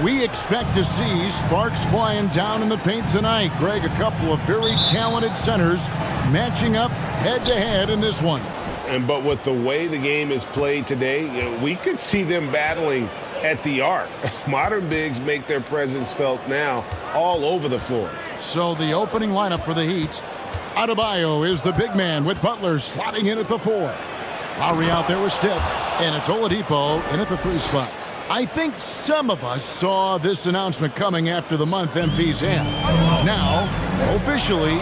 We expect to see sparks flying down in the paint tonight. Greg, a couple of very talented centers matching up head-to-head in this one. But with the way the game is played today, we could see them battling at the arc. Modern bigs make their presence felt now all over the floor. So the opening lineup for the Heat. Adebayo is the big man with Butler slotting in at the 4. Lowry out there with Steph, and it's Oladipo in at the 3 spot. I think some of us saw this announcement coming after the month MP's hand. Now, officially,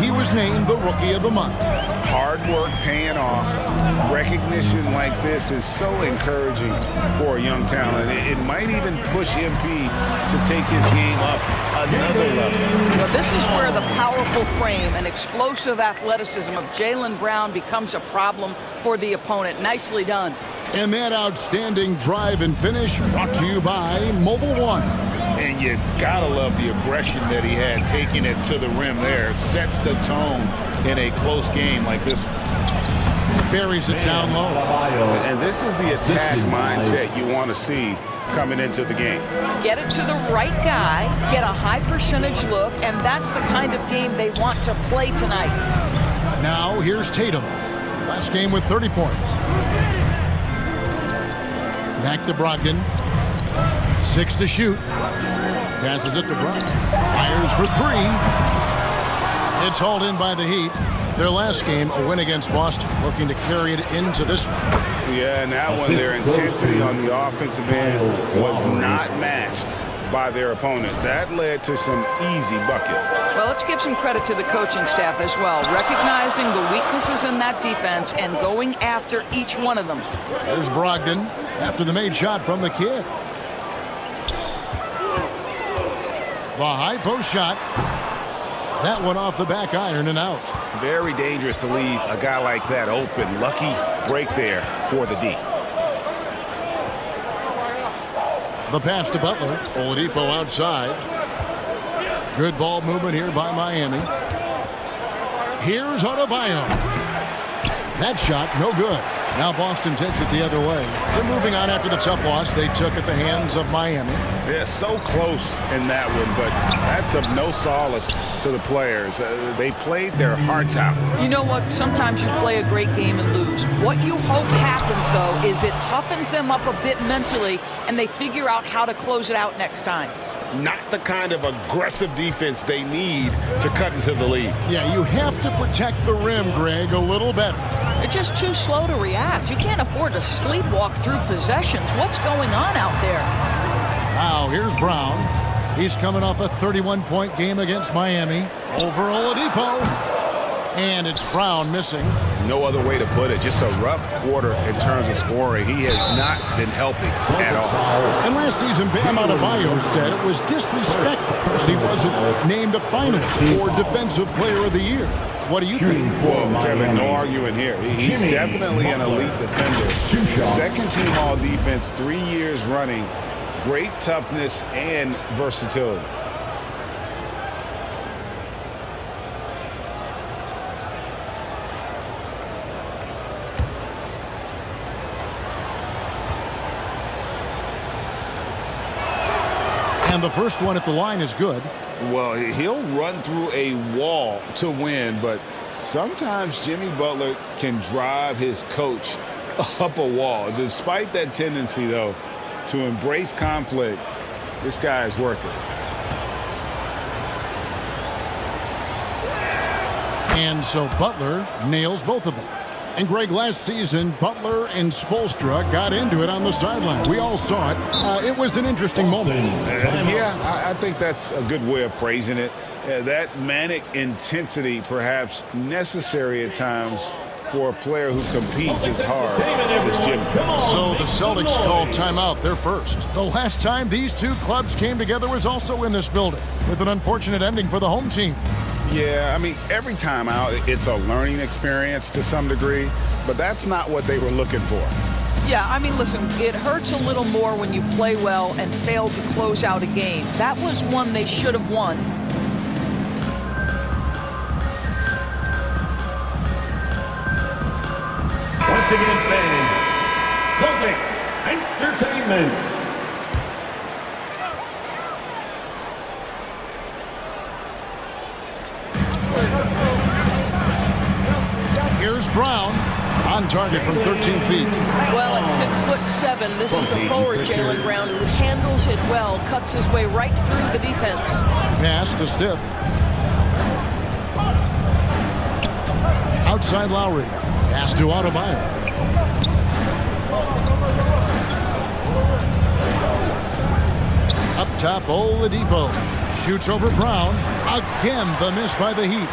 he was named the Rookie of the Month. Hard work paying off. Recognition like this is so encouraging for a young talent. It might even push MP to take his game up another level. Well, this is where the powerful frame and explosive athleticism of Jaylen Brown becomes a problem for the opponent. Nicely done. And that outstanding drive and finish brought to you by Mobile One. And you gotta love the aggression that he had, taking it to the rim there. Sets the tone in a close game like this one. Buries it down low. And this is the attack mindset you want to see coming into the game. Get it to the right guy, get a high percentage look, and that's the kind of game they want to play tonight. Now here's Tatum. Last game with 30 points. Back to Brogdon. 6 to shoot. Passes it to Brown. Fires for 3. It's hauled in by the Heat. Their last game, a win against Boston, looking to carry it into this one. Yeah, and that one, their intensity on the offensive end was not matched by their opponent. That led to some easy buckets. Well, let's give some credit to the coaching staff as well, recognizing the weaknesses in that defense and going after each one of them. There's Brogdon after the made shot from the kid. The high post shot. That one off the back iron and out. Very dangerous to leave a guy like that open. Lucky break there for the D. The pass to Butler. Oladipo outside. Good ball movement here by Miami. Here's Adebayo. That shot, no good. Now Boston takes it the other way. They're moving on after the tough loss they took at the hands of Miami. Yeah, so close in that one, but that's of no solace to the players. They played their hearts out. You know what? Sometimes you play a great game and lose. What you hope happens, though, is it toughens them up a bit mentally, and they figure out how to close it out next time. Not the kind of aggressive defense they need to cut into the lead. Yeah, you have to protect the rim, Greg, a little better. They're just too slow to react. You can't afford to sleepwalk through possessions. What's going on out there? Now, here's Brown. He's coming off a 31-point game against Miami. Over Oladipo. And it's Brown missing. No other way to put it. Just a rough quarter in terms of scoring. He has not been helping at all. And last season, Bam Adebayo said it was disrespectful that he wasn't named a finalist for Defensive Player of the Year. What do you think? Well, Kevin, no arguing here. He's definitely an elite defender. Second team all defense 3 years running. Great toughness and versatility. And the first one at the line is good. Well, he'll run through a wall to win, but sometimes Jimmy Butler can drive his coach up a wall. Despite that tendency, though, to embrace conflict, this guy is worth it. And so Butler nails both of them. And Greg, last season, Butler and Spoelstra got into it on the sideline. We all saw it. It was an interesting moment. Yeah, I think that's a good way of phrasing it. That manic intensity, perhaps necessary at times for a player who competes as hard as Jimmy. So the Celtics called timeout. They're first. The last time these two clubs came together was also in this building, with an unfortunate ending for the home team. Yeah, I mean, every time out, it's a learning experience to some degree, but that's not what they were looking for. Yeah, I mean, listen, it hurts a little more when you play well and fail to close out a game. That was one they should have won. Once again, fans, Celtics Entertainment. On target from 13 feet. Well, at 6'7", this is a forward, Jaylen Brown, who handles it well, cuts his way right through the defense. Pass to Stiff. Outside Lowry. Pass to Adebayo. Up top, Oladipo. Shoots over Brown. Again, the miss by the Heat.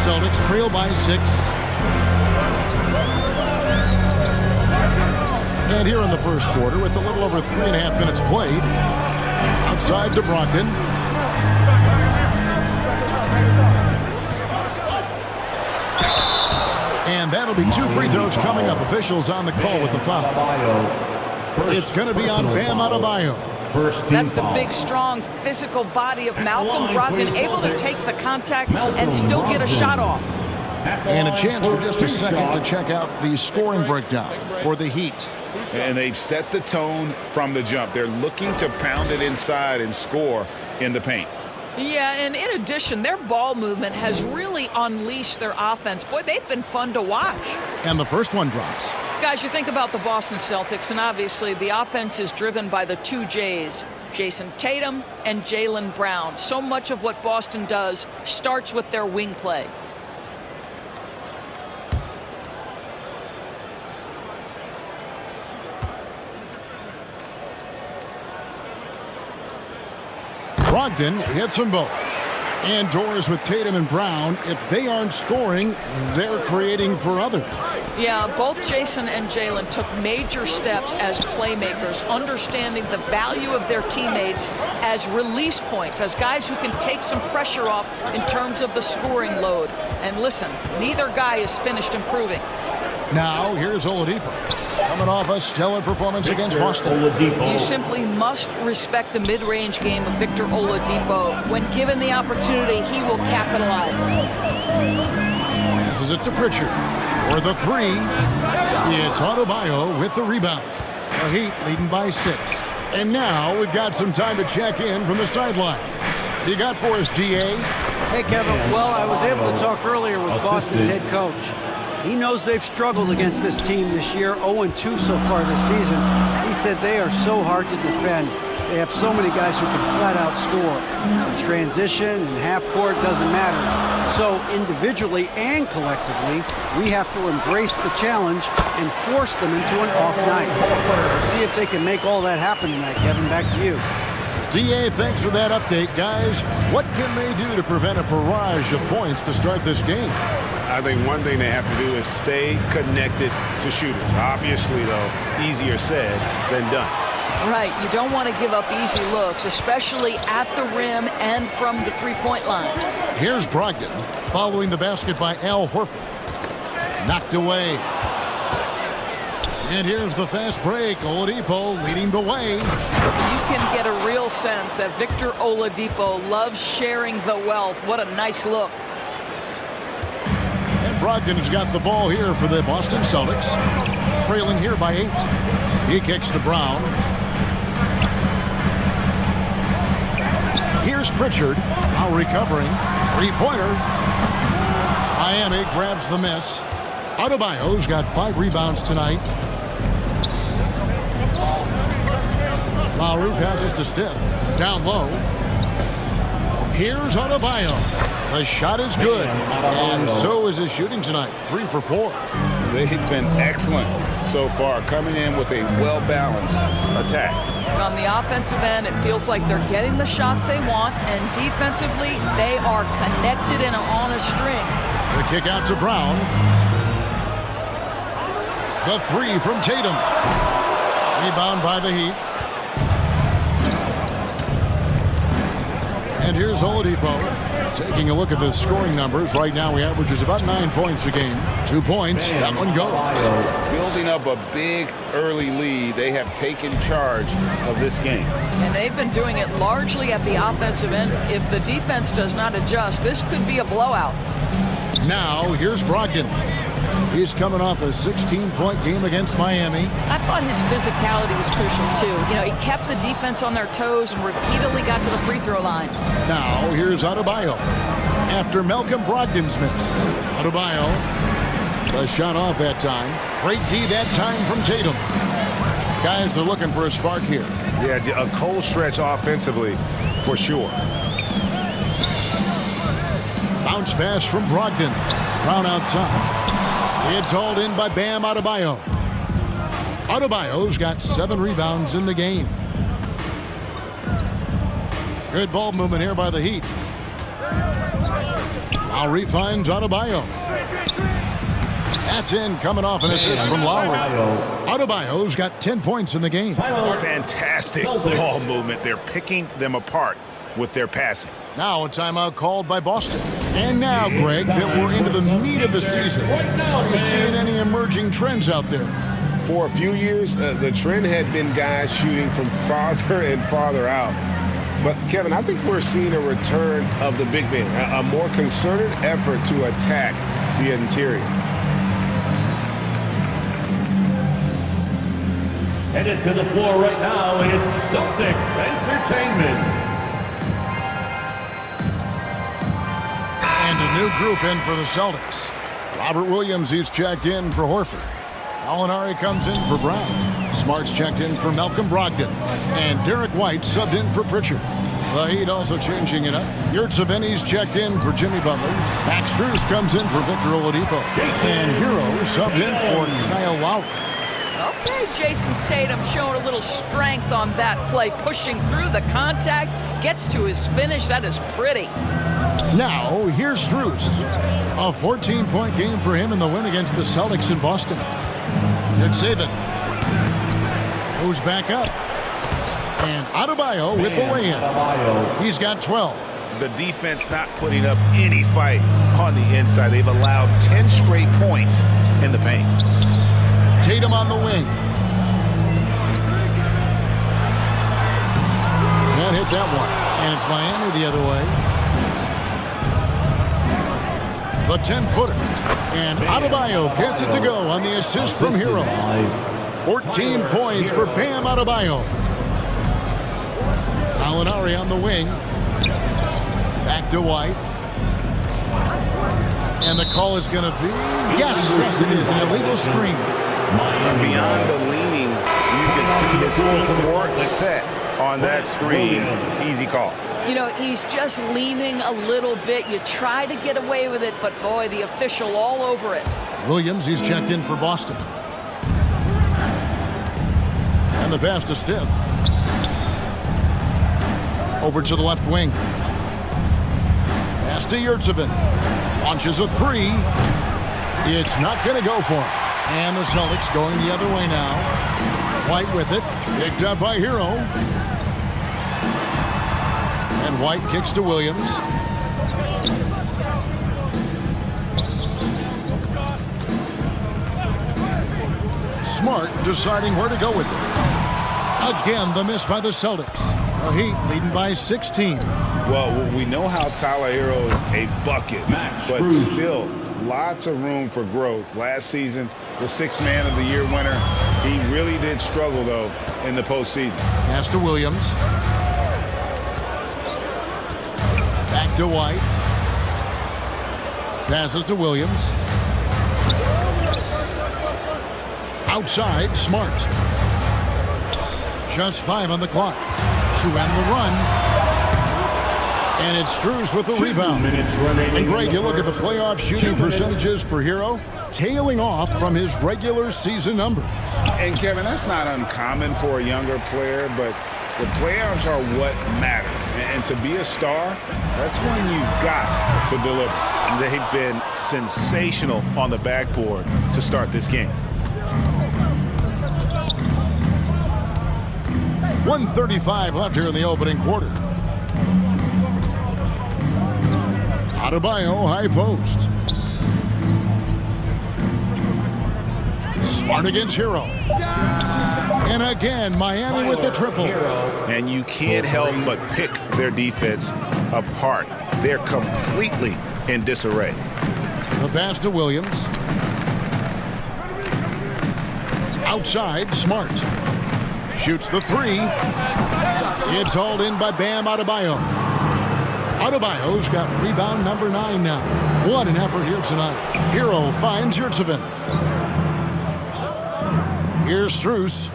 Celtics trail by 6. And here in the first quarter, with a little over 3.5 minutes played. Outside to Brogdon. And that'll be 2 free throws coming up. Officials on the call with the foul. It's going to be on Bam Adebayo. That's the big, strong, physical body of Malcolm Brogdon, able to take the contact and still get a shot off. And a chance for just a second to check out the scoring breakdown for the Heat. And they've set the tone from the jump. They're looking to pound it inside and score in the paint. Yeah, and in addition, their ball movement has really unleashed their offense. Boy, they've been fun to watch. And the first one drops. Guys, you think about the Boston Celtics, and obviously the offense is driven by the 2 J's, Jason Tatum and Jaylen Brown. So much of what Boston does starts with their wing play. Brogdon hits them both. Indoors with Tatum and Brown. If they aren't scoring, they're creating for others. Yeah, both Jason and Jaylen took major steps as playmakers, understanding the value of their teammates as release points, as guys who can take some pressure off in terms of the scoring load. And listen, neither guy is finished improving. Now, here's Oladipo. Coming off a stellar performance against Boston. You simply must respect the mid-range game of Victor Oladipo. When given the opportunity, he will capitalize. Passes it to Pritchard for the 3. It's Adebayo with the rebound. The Heat leading by 6. And now we've got some time to check in from the sidelines. You got for us, DA? Hey, Kevin. Well, I was able to talk earlier with Boston's head coach. He knows they've struggled against this team this year, 0-2 so far this season. He said they are so hard to defend. They have so many guys who can flat out score. In transition and half court doesn't matter. So individually and collectively, we have to embrace the challenge and force them into an off night. We'll see if they can make all that happen tonight. Kevin, back to you. DA, thanks for that update, guys. What can they do to prevent a barrage of points to start this game? I think one thing they have to do is stay connected to shooters. Obviously, though, easier said than done. Right, you don't want to give up easy looks, especially at the rim and from the three-point line. Here's Brogdon following the basket by Al Horford. Knocked away. And here's the fast break. Oladipo leading the way. You can get a real sense that Victor Oladipo loves sharing the wealth. What a nice look. And Brogdon has got the ball here for the Boston Celtics. Trailing here by 8. He kicks to Brown. Here's Pritchard. Now recovering. Three-pointer. Miami grabs the miss. Adebayo's got 5 rebounds tonight. Lowry passes to Stiff. Down low. Here's Adebayo. The shot is good. And so is his shooting tonight. 3 for 4. They've been excellent so far, coming in with a well-balanced attack. On the offensive end, it feels like they're getting the shots they want, and defensively, they are connected and on a string. The kick out to Brown. The 3 from Tatum. Rebound by the Heat. And here's Oladipo. Taking a look at the scoring numbers. Right now, he averages about 9 points a game. 2 points. That one goes. Building up a big early lead. They have taken charge of this game. And they've been doing it largely at the offensive end. If the defense does not adjust, this could be a blowout. Now, here's Brogdon. He's coming off a 16-point game against Miami. I thought his physicality was crucial, too. You know, he kept the defense on their toes and repeatedly got to the free throw line. Now, here's Adebayo. After Malcolm Brogdon's miss. Adebayo The shot off that time. Great D that time from Tatum. Guys are looking for a spark here. Yeah, a cold stretch offensively for sure. Bounce pass from Brogdon. Brown outside. It's hauled in by Bam Adebayo. Adebayo's got 7 rebounds in the game. Good ball movement here by the Heat. Lowry finds Adebayo. That's in, coming off an assist from Lowry. Adebayo's got 10 points in the game. Fantastic ball movement. They're picking them apart with their passing. Now a timeout called by Boston. And now, Greg, that we're into the meat of the season, are you seeing any emerging trends out there? For a few years, the trend had been guys shooting from farther and farther out. But, Kevin, I think we're seeing a return of the big man, a more concerted effort to attack the interior. Headed to the floor right now, it's Celtics Entertainment. And a new group in for the Celtics. Robert Williams, he's checked in for Horford. Gallinari comes in for Brown. Smart's checked in for Malcolm Brogdon. And Derek White subbed in for Pritchard. The Heat also changing it up. Yurtseven's checked in for Jimmy Butler. Max Strus comes in for Victor Oladipo. And Hero subbed in for Kyle Lowry. Okay, Jason Tatum showing a little strength on that play, pushing through the contact, gets to his finish. That is pretty. Now, here's Strus. A 14-point game for him in the win against the Celtics in Boston. Yurtseven goes back up. And Adebayo with the lay-in. He's got 12. The defense not putting up any fight on the inside. They've allowed 10 straight points in the paint. Tatum on the wing. Can't hit that one. And it's Miami the other way. The 10-footer. And Adebayo gets it to go on the assist from Hero. 14 points for Bam Adebayo. Gallinari on the wing. Back to White. And the call is going to be, yes, it is, an illegal screen. Beyond the leaning, you can see his feet weren't set on that screen. Easy call. You know, he's just leaning a little bit. You try to get away with it, but boy, the official all over it. Williams, he's checked in for Boston. And the pass to Steph. Over to the left wing. Pass to Yurtseven. Launches a three. It's not going to go for him. And the Celtics going the other way now. White with it. Picked up by Hero. And White kicks to Williams. Smart deciding where to go with it. Again, the miss by the Celtics. The Heat leading by 16. Well, we know how Tyler Hero is a bucket, but still lots of room for growth. Last season, the 6th Man of the Year winner. He really did struggle, though, in the postseason. Pass to Williams. Back to White. Passes to Williams. Outside, Smart. Just 5 on the clock to end the run. And it's Strus with the rebound. And Greg, you look at the playoff shooting percentages for Hero, tailing off from his regular season numbers. And Kevin, that's not uncommon for a younger player, but the playoffs are what matters. And to be a star, that's when you've got to deliver. They've been sensational on the backboard to start this game. 1:35 left here in the opening quarter. Adebayo, high post. Smart against Hero. And again, Miami with the triple. And you can't help but pick their defense apart. They're completely in disarray. The pass to Williams. Outside, Smart. Shoots the three. It's hauled in by Bam Adebayo. Adebayo's got rebound number 9 now. What an effort here tonight. Hero finds Yurtseven. Here's Strus.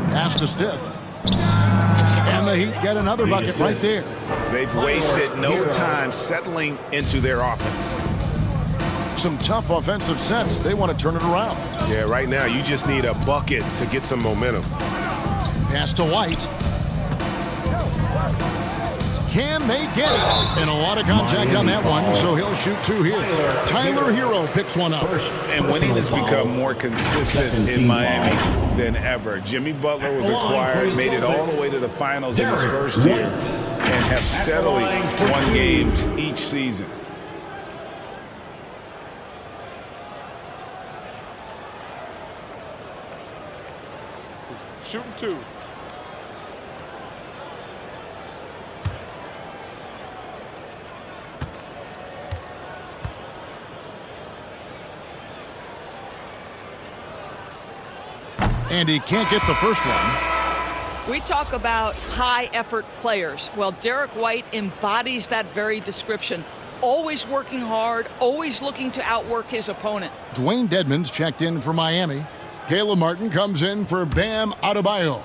Pass to Stiff. And the Heat get another bucket right there. They've wasted no time settling into their offense. Some tough offensive sets. They want to turn it around. Yeah, right now you just need a bucket to get some momentum. Pass to White. Can they get it? And a lot of contact on that one, so he'll shoot 2 here. Tyler Hero picks one up. And winning has become more consistent in Miami than ever. Jimmy Butler was acquired, made it all the way to the finals in his first year, and have steadily won games each season. Shooting 2. And he can't get the first one. We talk about high-effort players. Well, Derek White embodies that very description. Always working hard, always looking to outwork his opponent. Dwayne Dedmon's checked in for Miami. Caleb Martin comes in for Bam Adebayo.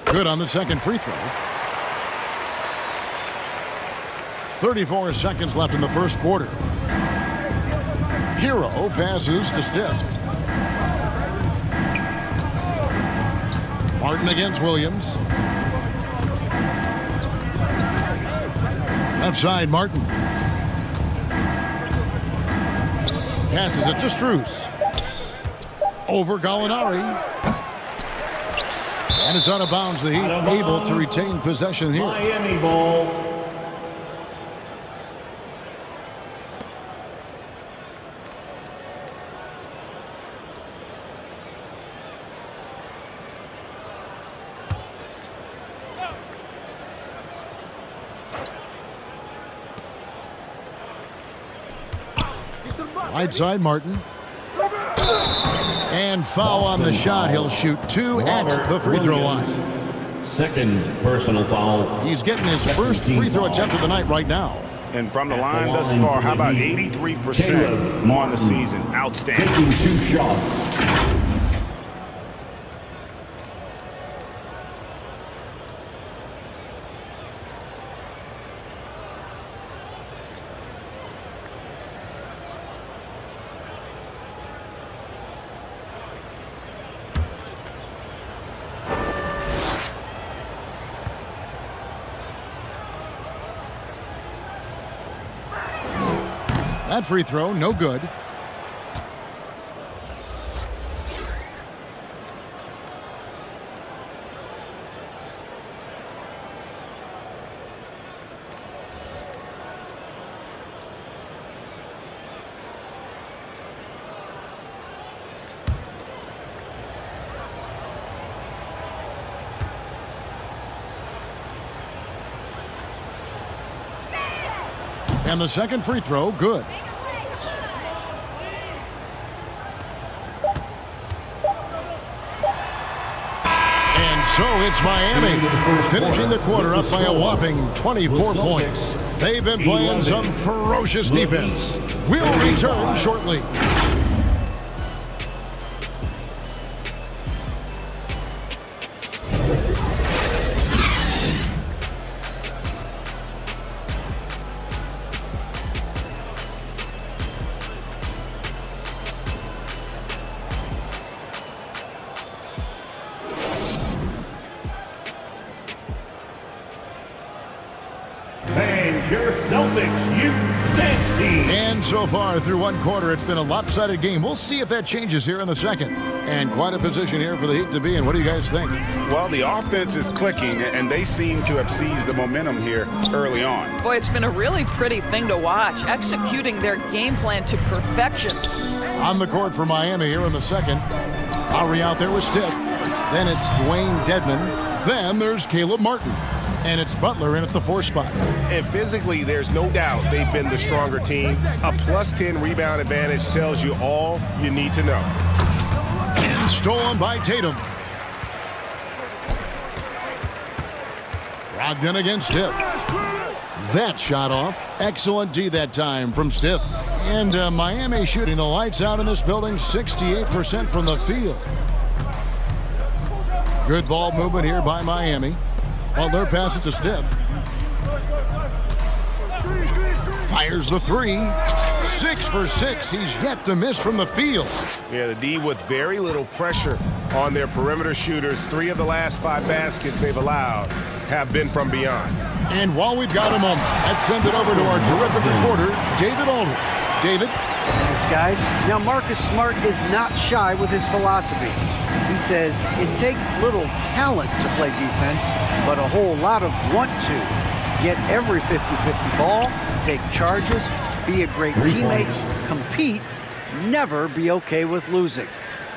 Good on the second free throw. 34 seconds left in the first quarter. Hero passes to Stiff. Martin against Williams. Left side, Martin. Passes it to Strus. Over Gallinari. And it's out of bounds. The Heat able to retain possession here. Miami ball. Right side, Martin. And foul on the shot. He'll shoot 2 at the free throw line. Second personal foul. He's getting his first free throw attempt of the night right now. And from the line thus far, how about 83% on the season? Outstanding. Taking 2 shots. That free throw, no good. And the second free throw, good. And so it's Miami, finishing the quarter up by a whopping 24 points. They've been playing some ferocious defense. We'll return shortly. And your Celtics, you nasty. And so far through one quarter, it's been a lopsided game. We'll see if that changes here in the second. And quite a position here for the Heat to be in. What do you guys think? Well, the offense is clicking, and they seem to have seized the momentum here early on. Boy, it's been a really pretty thing to watch, executing their game plan to perfection. On the court for Miami here in the second. Lowry out there with Stiff. Then it's Dwayne Dedmon. Then there's Caleb Martin. And it's Butler in at the 4 spot. And physically, there's no doubt they've been the stronger team. A +10 rebound advantage tells you all you need to know. And stolen by Tatum. Brogdon against Stith. That shot off. Excellent D that time from Stith. And Miami shooting the lights out in this building, 68% from the field. Good ball movement here by Miami. Butler passes to Stith. Fires the 3. 6 for 6. He's yet to miss from the field. Yeah, the D with very little pressure on their perimeter shooters. 3 of the last 5 baskets they've allowed have been from beyond. And while we've got a moment, let's send it over to our terrific reporter, David Aldridge. David? Thanks, guys. Now, Marcus Smart is not shy with his philosophy. He says it takes little talent to play defense, but a whole lot of want to. Get every 50-50 ball, take charges, be a great teammate, compete, never be okay with losing.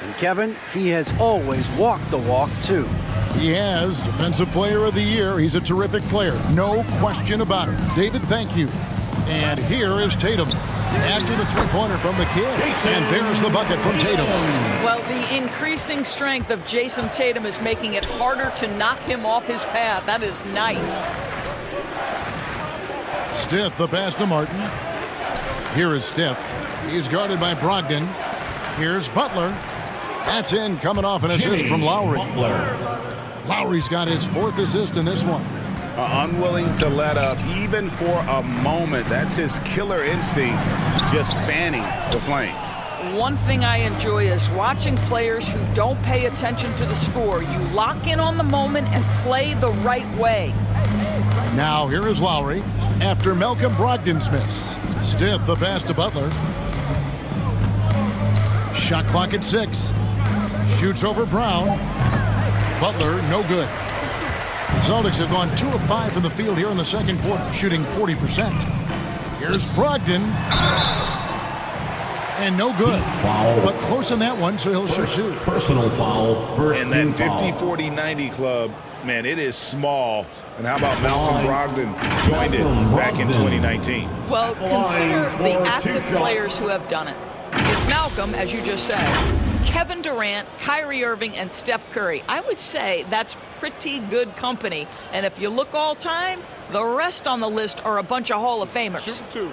And Kevin, he has always walked the walk, too. He has Defensive Player of the Year. He's a terrific player. No question about it. David, thank you. And here is Tatum. After the three-pointer from the kid. And there's the bucket from Tatum. Well, the increasing strength of Jason Tatum is making it harder to knock him off his path. That is nice. Stith, the pass to Martin. Here is Stith. He's guarded by Brogdon. Here's Butler. That's in, coming off an assist from Lowry. Lowry's got his 4th assist in this one. Unwilling to let up even for a moment. That's his killer instinct, just fanning the flames. One thing I enjoy is watching players who don't pay attention to the score. You lock in on the moment and play the right way. Now here is Lowry after Malcolm Brogdon's miss. Stith, the pass to Butler. Shot clock at 6. Shoots over Brown. Butler, no good. The Celtics have gone 2 of 5 from the field here in the second quarter, shooting 40%. Here's Brogdon. And no good. Foul. But close on that one, so he'll shoot 2. Personal foul. First And that team 50, foul. 40, 90 club, man, it is small. And how about Malcolm Brogdon joined it back in 2019? Well, consider the active players who have done it. It's Malcolm, as you just said, Kevin Durant, Kyrie Irving, and Steph Curry. I would say that's pretty good company. And if you look all time, the rest on the list are a bunch of Hall of Famers. Shoot 2.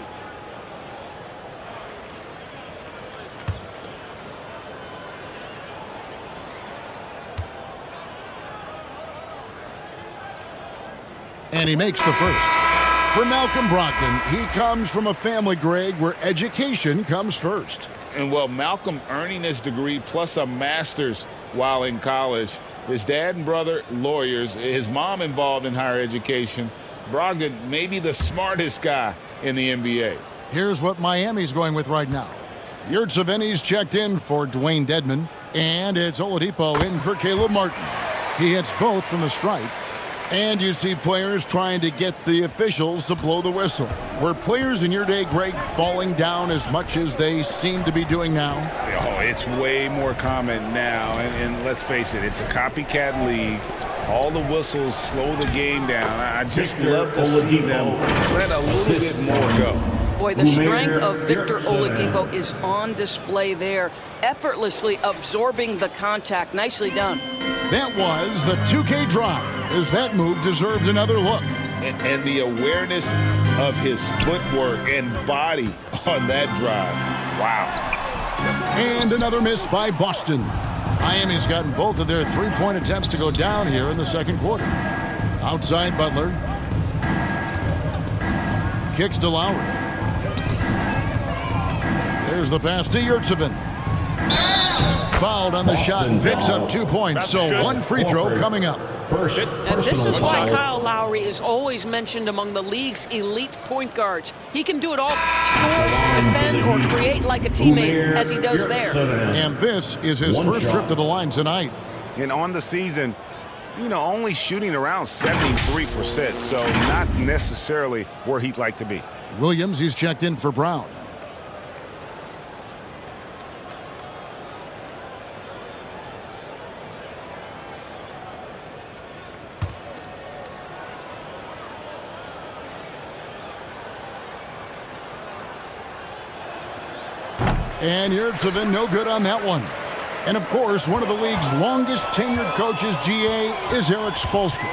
And he makes the first. For Malcolm Brogdon, he comes from a family, Greg, where education comes first. And well, Malcolm earning his degree plus a master's while in college. His dad and brother, lawyers. His mom involved in higher education. Brogdon, maybe the smartest guy in the NBA. Here's what Miami's going with right now. Yurtseven's checked in for Dwayne Dedmon. And it's Oladipo in for Caleb Martin. He hits both from the stripe. And you see players trying to get the officials to blow the whistle. Were players in your day, Greg, falling down as much as they seem to be doing now? Oh, it's way more common now. And let's face it, it's a copycat league. All the whistles slow the game down. I just love to see them let a little bit more go. Boy, the strength of Victor Oladipo is on display there, effortlessly absorbing the contact. Nicely done. That was the 2K drive, as that move deserved another look. And the awareness of his footwork and body on that drive. Wow. And another miss by Boston. Miami's gotten both of their three-point attempts to go down here in the second quarter. Outside Butler. Kicks to Lowry. There's the pass to Yurtseven. Fouled on the shot and picks up 2 points. So one free throw coming up. And this is why Kyle Lowry is always mentioned among the league's elite point guards. He can do it all, score, defend, or create like a teammate, as he does there. And this is his first trip to the line tonight. And on the season, only shooting around 73%, so not necessarily where he'd like to be. Williams, he's checked in for Brown. And Yurtsevin no good on that one. And, of course, one of the league's longest tenured coaches, GA, is Eric Spoelstra.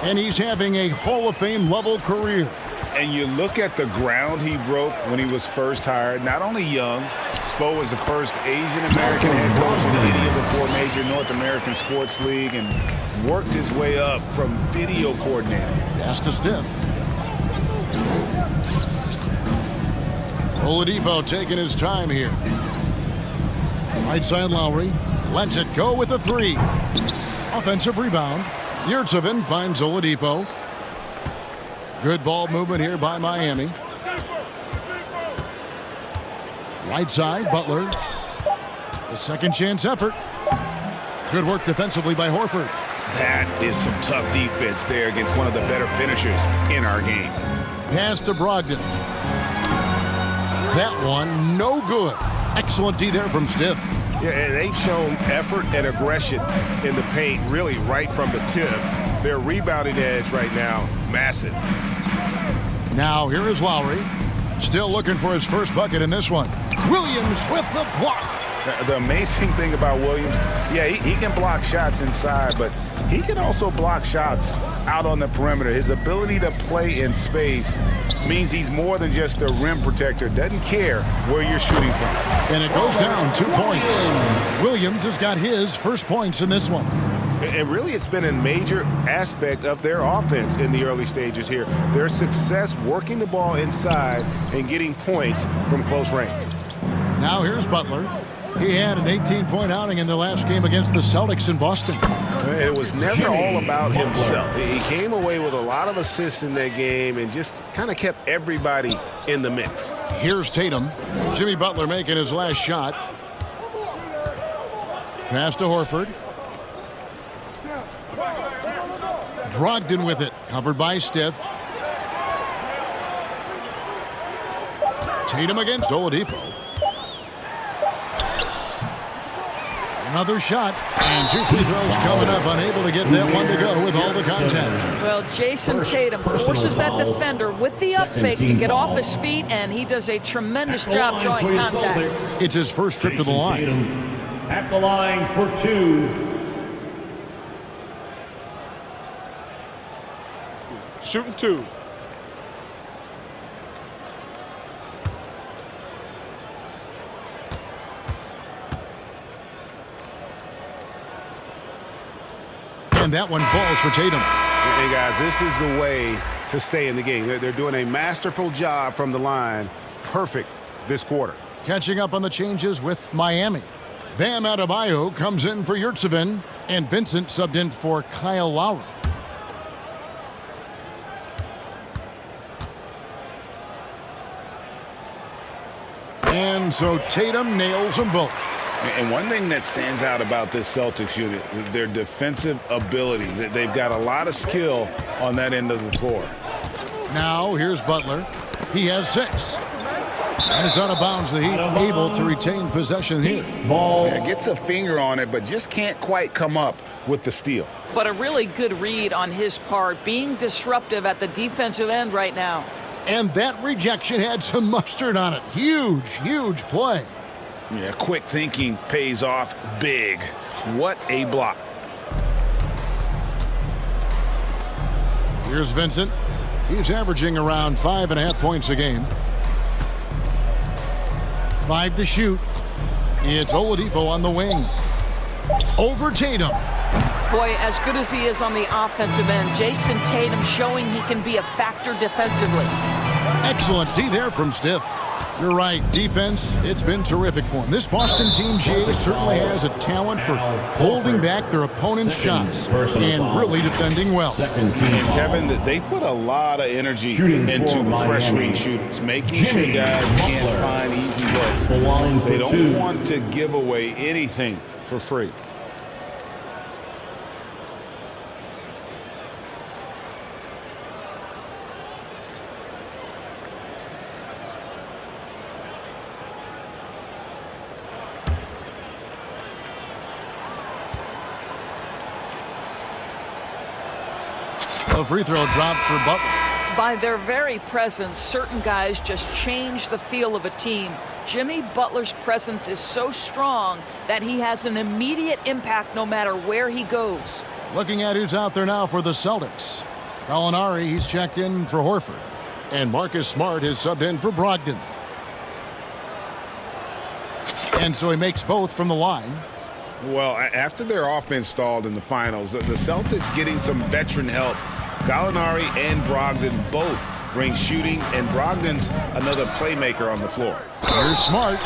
And he's having a Hall of Fame level career. And you look at the ground he broke when he was first hired. Not only young, Spo was the first Asian-American head coach in any of the 4 major North American sports league and worked his way up from video coordinator. Pass to Stiff. Oladipo taking his time here. Right side Lowry. Lets it go with a 3. Offensive rebound. Yurtsevin finds Oladipo. Good ball movement here by Miami. Right side, Butler. The second chance effort. Good work defensively by Horford. That is some tough defense there against one of the better finishers in our game. Pass to Brogdon. That one, no good. Excellent D there from Stiff. Yeah, and they've shown effort and aggression in the paint really right from the tip. Their rebounding edge right now, massive. Now here is Lowry. Still looking for his first bucket in this one. Williams with the block. The amazing thing about Williams, yeah, he can block shots inside, but he can also block shots out on the perimeter. His ability to play in space means he's more than just a rim protector. Doesn't care where you're shooting from. And it goes down 2 points. Williams has got his first points in this one. And really, it's been a major aspect of their offense in the early stages here. Their success working the ball inside and getting points from close range. Now here's Butler. He had an 18-point outing in the last game against the Celtics in Boston. It was never all about himself. He came away with a lot of assists in that game and just kind of kept everybody in the mix. Here's Tatum. Jimmy Butler making his last shot. Pass to Horford. Brogdon with it. Covered by Stiff. Tatum against Oladipo. Another shot, and 2 free throws coming up, unable to get that one to go with all the contact. Well, Jason Tatum forces that defender with the up fake to get off his feet, and he does a tremendous job drawing contact. It's his first trip to the line. At the line for 2. Shooting 2. And that one falls for Tatum. Hey, guys, this is the way to stay in the game. They're doing a masterful job from the line. Perfect this quarter. Catching up on the changes with Miami. Bam Adebayo comes in for Yurtsevin, and Vincent subbed in for Kyle Lowry. And so Tatum nails them both. And one thing that stands out about this Celtics unit, their defensive abilities. They've got a lot of skill on that end of the floor. Now here's Butler. He has 6. And it's out of bounds. The Heat able to retain possession here. Yeah, gets a finger on it, but just can't quite come up with the steal. But a really good read on his part, being disruptive at the defensive end right now. And that rejection had some mustard on it. Huge, huge play. Yeah, quick thinking pays off big. What a block. Here's Vincent. He's averaging around 5.5 points a game. 5 to shoot. It's Oladipo on the wing. Over Tatum. Boy, as good as he is on the offensive end, Jason Tatum showing he can be a factor defensively. Excellent D there from Stiff. You're right. Defense, it's been terrific for him. This Boston team, GA, certainly has a talent for holding back their opponent's shots and really defending well. And Kevin, they put a lot of energy into freshman shooters, making sure guys can't find easy looks. They don't want to give away anything for free. A free throw drops for Butler. By their very presence, certain guys just change the feel of a team. Jimmy Butler's presence is so strong that he has an immediate impact no matter where he goes. Looking at who's out there now for the Celtics. Gallinari, he's checked in for Horford. And Marcus Smart is subbed in for Brogdon. And so he makes both from the line. Well, after their offense stalled in the finals, the Celtics getting some veteran help. Gallinari and Brogdon both bring shooting, and Brogdon's another playmaker on the floor. Here's Smart.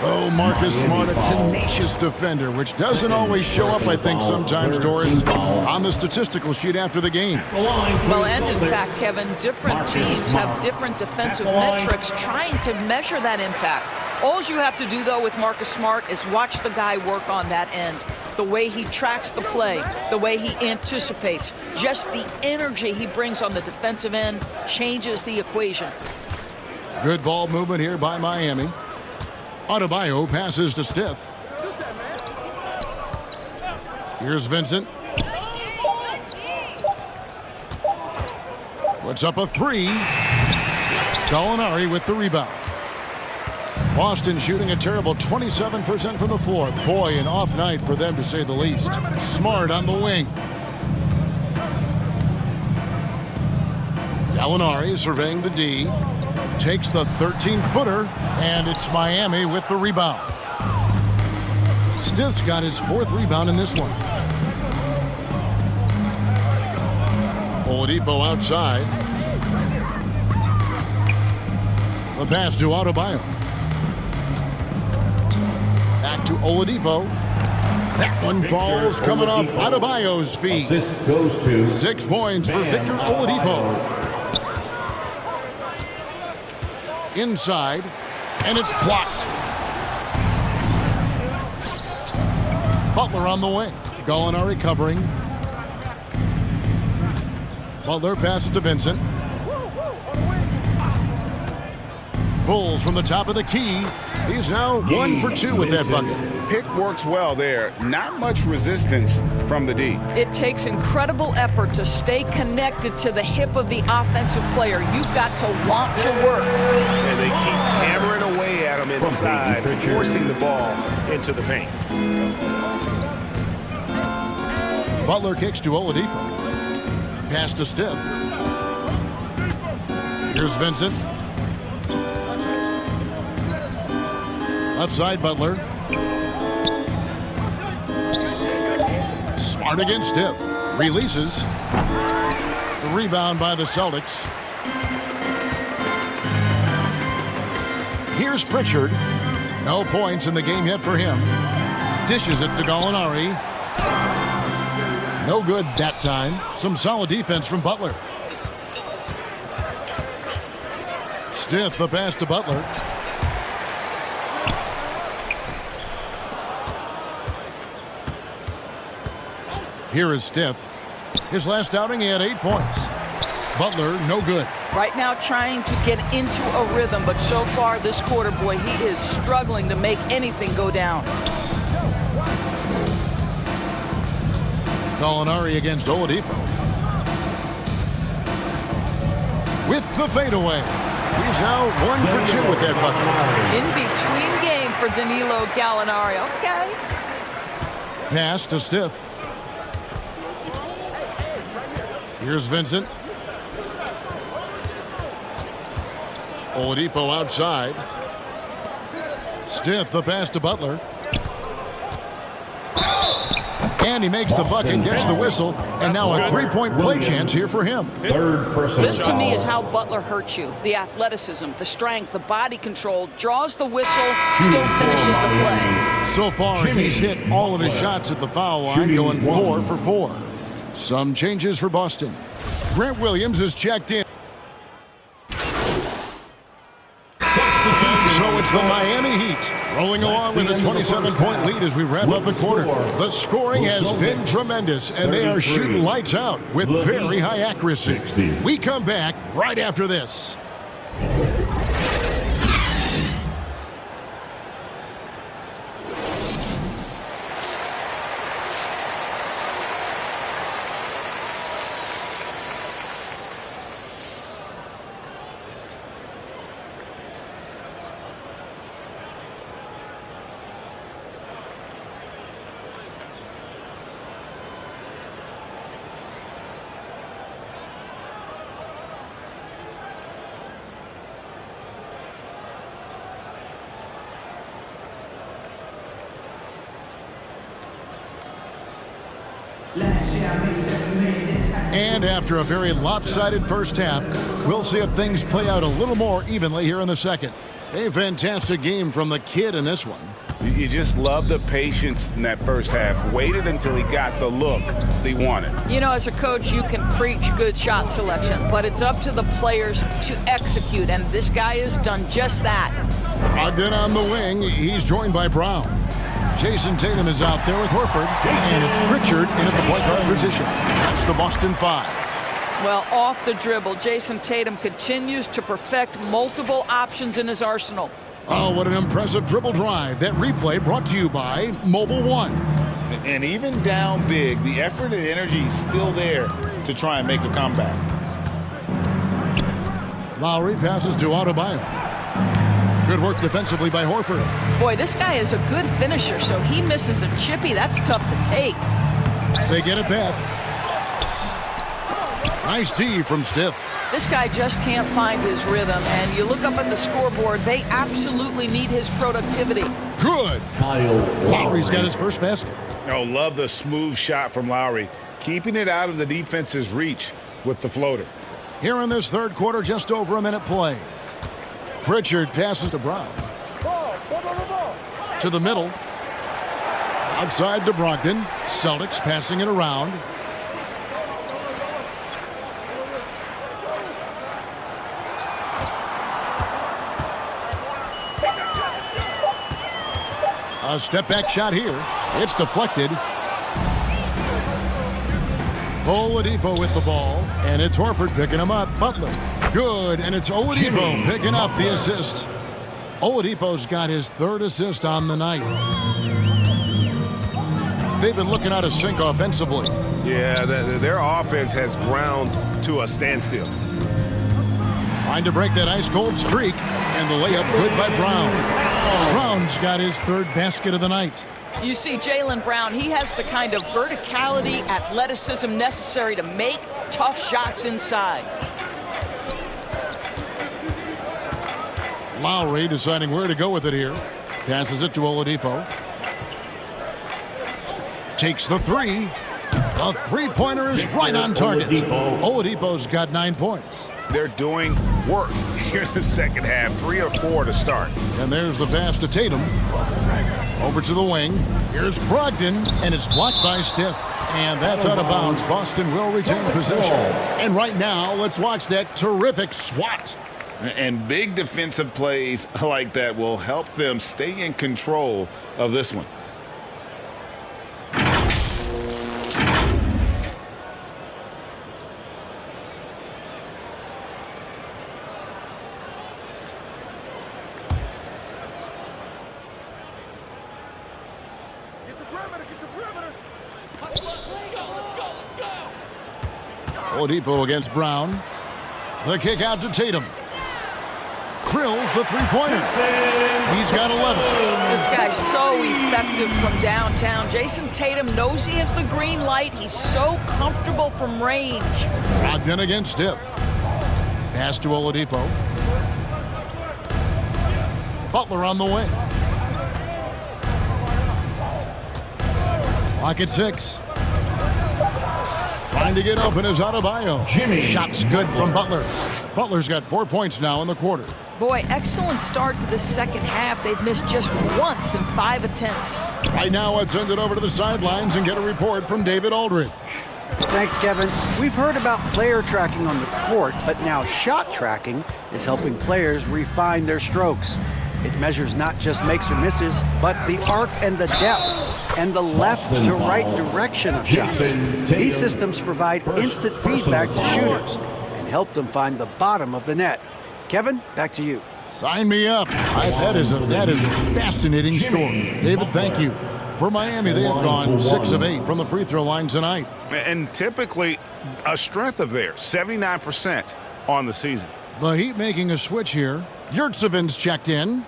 Oh, Marcus Smart, a tenacious defender, which doesn't always show up, I think, sometimes, Doris, on the statistical sheet after the game. Well, and in fact, Kevin, different teams have different defensive metrics trying to measure that impact. All you have to do, though, with Marcus Smart is watch the guy work on that end. The way he tracks the play, the way he anticipates, just the energy he brings on the defensive end changes the equation. Good ball movement here by Miami. Adebayo passes to Stith. Here's Vincent. Puts up a three. Gallinari with the rebound. Boston shooting a terrible 27% from the floor. Boy, an off night for them, to say the least. Smart on the wing. Gallinari surveying the D. Takes the 13-footer, and it's Miami with the rebound. Stith's got his fourth rebound in this one. Oladipo outside. The pass to Adebayo. Back to Oladipo. That one falls, coming off Adebayo's feet. Assist goes to 6 points for Victor Oladipo. Inside, and it's blocked. Butler on the wing. Gallinari covering. Butler passes to Vincent. Pulls from the top of the key. He's now 1 for 2 with that bucket. Pick works well there. Not much resistance from the D. It takes incredible effort to stay connected to the hip of the offensive player. You've got to want to work. And they keep hammering away at him inside, forcing the ball into the paint. Butler kicks to Oladipo. Pass to Stith. Here's Vincent. Left side, Butler. Smart against Stith. Releases. The rebound by the Celtics. Here's Pritchard. No points in the game yet for him. Dishes it to Gallinari. No good that time. Some solid defense from Butler. Stith, the pass to Butler. Here is Stith. His last outing, he had 8 points. Butler, no good. Right now trying to get into a rhythm, but so far this quarter, boy, he is struggling to make anything go down. Gallinari against Oladipo. With the fadeaway. He's now 1 for 2 with that bucket. In between game for Danilo Gallinari. Okay. Pass to Stith. Here's Vincent. Oladipo outside. Stith, the pass to Butler. And he makes the bucket, gets the whistle, and now a three-point play chance here for him. This, to me, is how Butler hurts you. The athleticism, the strength, the body control, draws the whistle, still finishes the play. So far, he's hit all of his shots at the foul line, going 4 for 4. Some changes for Boston. Grant Williams is checked in. So it's the Miami Heat rolling along with a 27-point lead as we wrap up the quarter. The scoring has been tremendous, and they are shooting lights out with very high accuracy. We come back right after this. And after a very lopsided first half, we'll see if things play out a little more evenly here in the second. A fantastic game from the kid in this one. You just love the patience in that first half. Waited until he got the look he wanted. You know, as a coach, you can preach good shot selection, but it's up to the players to execute, and this guy has done just that. Ogden on the wing. He's joined by Brown. Jason Tatum is out there with Horford, and it's Pritchard in at the point guard position. That's the Boston 5. Well, off the dribble, Jason Tatum continues to perfect multiple options in his arsenal. Oh, what an impressive dribble drive. That replay brought to you by Mobile One. And even down big, the effort and energy is still there to try and make a comeback. Lowry passes to Adebayo. Good work defensively by Horford. Boy, this guy is a good finisher, so he misses a chippy. That's tough to take. They get it back. Nice D from Stiff. This guy just can't find his rhythm, and you look up at the scoreboard, they absolutely need his productivity. Good. Lowry's got his first basket. Oh, love the smooth shot from Lowry, keeping it out of the defense's reach with the floater. Here in this third quarter, just over a minute play. Pritchard passes to Brown. To the middle. Outside to Brogdon. Celtics passing it around. A step-back shot here. It's deflected. Oladipo with the ball, and it's Horford picking him up. Butler, good, and it's Oladipo picking up the assist. Oladipo's got his third assist on the night. They've been looking out of sync offensively. Yeah, their offense has ground to a standstill. Trying to break that ice-cold streak, and the layup good by Brown. Brown's got his third basket of the night. You see, Jaylen Brown, he has the kind of verticality, athleticism necessary to make tough shots inside. Lowry deciding where to go with it here. Passes it to Oladipo. Takes the three. The three-pointer is right on target. Oladipo's got 9 points. They're doing work here in the second half, 3 or 4 to start. And there's the pass to Tatum. Over to the wing. Here's Brogdon, and it's blocked by Stiff. And that's out of bounds. Boston will retain possession. And right now, let's watch that terrific swat. And big defensive plays like that will help them stay in control of this one. Oladipo against Brown. The kick out to Tatum. Drills the three-pointer. He's got 11. This guy's so effective from downtown. Jason Tatum knows he has the green light. He's so comfortable from range. Brogdon against Stiff. Pass to Oladipo. Butler on the wing. Clock at 6. Trying to get open is Adebayo. Shot's good from Butler. Butler's got 4 points now in the quarter. Boy, excellent start to the second half. They've missed just once in 5 attempts. Right now, let's send it over to the sidelines and get a report from David Aldridge. Thanks, Kevin. We've heard about player tracking on the court, but now shot tracking is helping players refine their strokes. It measures not just makes or misses, but the arc and the depth and the left to right direction of shots. These systems provide instant feedback to shooters and help them find the bottom of the net. Kevin, back to you. Sign me up. That is a fascinating story. David, thank you. For Miami, they have gone 6 of 8 from the free throw line tonight. And typically a strength of theirs, 79% on the season. The Heat making a switch here. Yurtsevic's checked in.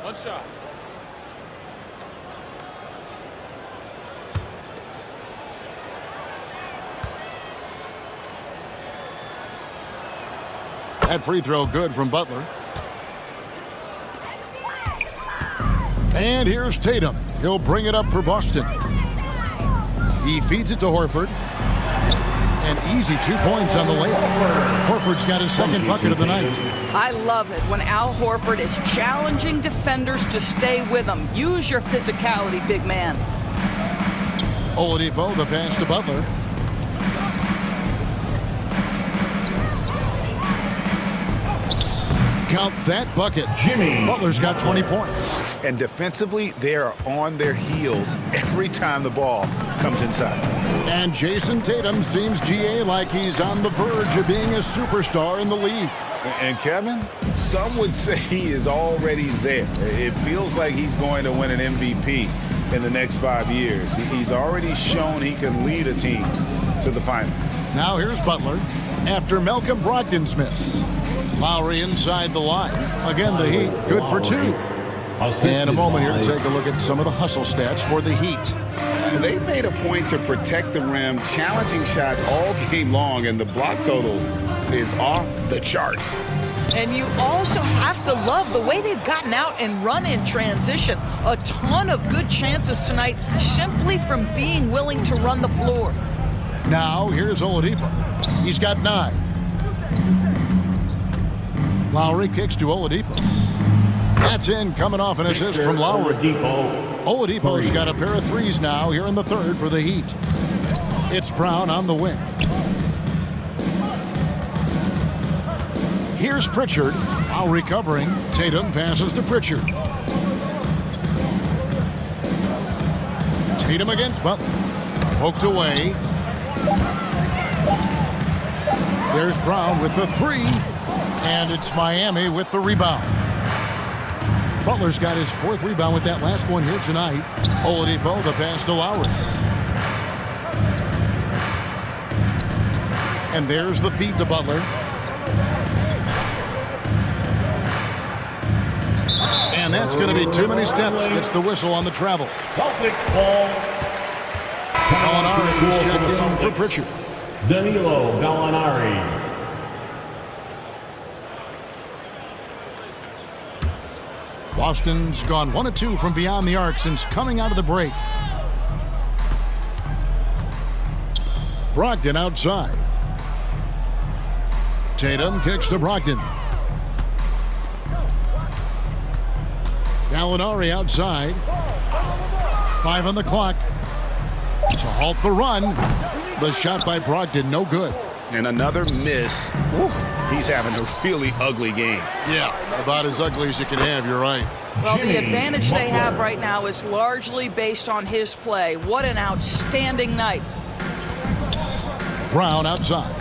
One shot. That free throw good from Butler. And here's Tatum. He'll bring it up for Boston. He feeds it to Horford. An easy 2 points on the layup. Horford's got his second bucket of the night. I love it when Al Horford is challenging defenders to stay with him. Use your physicality, big man. Oladipo, the pass to Butler. Count that bucket. Jimmy Butler's got 20 points. And defensively, they are on their heels every time the ball comes inside. And Jason Tatum seems, GA, like he's on the verge of being a superstar in the league. And Kevin, some would say he is already there. It feels like he's going to win an MVP in the next 5 years. He's already shown he can lead a team to the final. Now here's Butler after Malcolm Brogdon's miss. Lowry inside the line. Again, the Heat good for 2. And a moment here to take a look at some of the hustle stats for the Heat. They made a point to protect the rim, challenging shots all game long, and the block total is off the chart. And you also have to love the way they've gotten out and run in transition. A ton of good chances tonight simply from being willing to run the floor. Now here's Oladipo. He's got 9. Lowry kicks to Oladipo. That's in, coming off an assist from Lowry. Oladipo's got a pair of threes now here in the third for the Heat. It's Brown on the wing. Here's Pritchard. While recovering, Tatum passes to Pritchard. Tatum against Butler. Poked away. There's Brown with the 3. And it's Miami with the rebound. Butler's got his 4th rebound with that last one here tonight. Oladipo, the pass to Lowry. And there's the feed to Butler. And that's going to be too many steps. Gets the whistle on the travel. Celtics ball. Gallinari who's checked in for Pritchard. Danilo Gallinari. Boston's gone 1 of 2 from beyond the arc since coming out of the break. Brogdon outside. Tatum kicks to Brogdon. Gallinari outside. 5 on the clock. To halt the run. The shot by Brogdon, no good. And another miss. Ooh, he's having a really ugly game. Yeah, about as ugly as you can have, you're right. Well, the advantage they have right now is largely based on his play. What an outstanding night. Brown outside.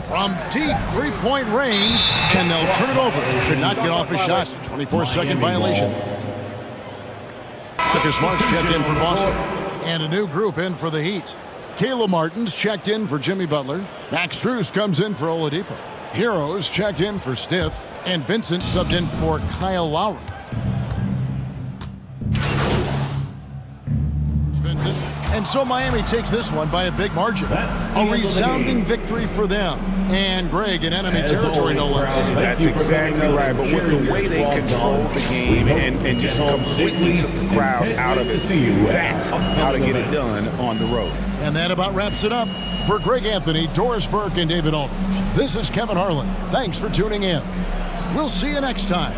From deep three-point range, and they'll turn it over. Could not get off his shot. 24-second violation. Marcus Smart's checked in for Boston. And a new group in for the Heat. Caleb Martin's checked in for Jimmy Butler. Max Strus comes in for Oladipo. Heroes checked in for Stiff. And Vincent subbed in for Kyle Lowry. Vincent. And so Miami takes this one by a big margin. A resounding victory for them. And Greg in enemy territory, no less. That's exactly right. But with the way they controlled the game and just completely took the crowd out of it, that's how to get it done on the road. And that about wraps it up. For Greg Anthony, Doris Burke, and David Aldridge, this is Kevin Harlan. Thanks for tuning in. We'll see you next time.